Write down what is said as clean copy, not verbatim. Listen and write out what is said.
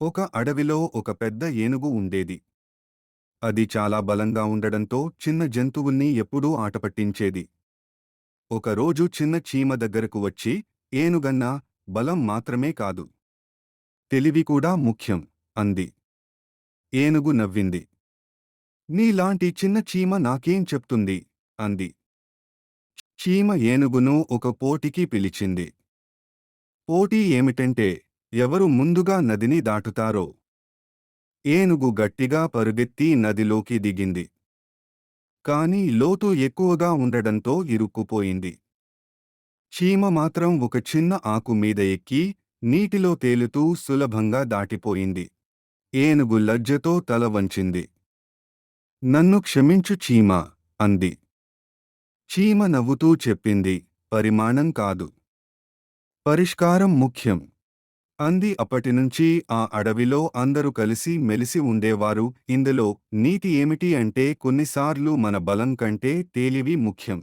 ఒక అడవిలో ఒక పెద్ద ఏనుగు ఉండేది. అది చాలా బలంగా ఉండడంతో చిన్న జంతువుల్ని ఎప్పుడూ ఆటపట్టించేది. ఒకరోజు చిన్న చీమ దగ్గరకు వచ్చి, ఏనుగన్నా, బలం మాత్రమే కాదు, తెలివి కూడా ముఖ్యం, అంది. ఏనుగు నవ్వింది. నీలాంటి చిన్న చీమ నాకేం చెప్తుంది, అంది. చీమ ఏనుగును ఒక పోటీకి పిలిచింది. పోటీ ఏమిటంటే, ఎవరు ముందుగా నదిని దాటుతారో. ఏనుగు గట్టిగా పరుగెత్తి నదిలోకి దిగింది. కాని లోతు ఎక్కువగా ఉండడంతో ఇరుక్కుపోయింది. చీమ మాత్రం ఒక చిన్న ఆకు మీద ఎక్కి నీటిలో తేలుతూ సులభంగా దాటిపోయింది. ఏనుగు లజ్జతో తల వంచింది. నన్ను క్షమించు చీమా, అంది. చీమ నవ్వుతూ చెప్పింది, పరిమాణం కాదు, పరిష్కారం ముఖ్యం, అంది. అప్పటినుంచి ఆ అడవిలో అందరూ కలిసి మెలిసి ఉండేవారు. ఇందులో నీతి ఏమిటి అంటే కొన్నిసార్లు మన బలం కంటే తెలివి ముఖ్యం.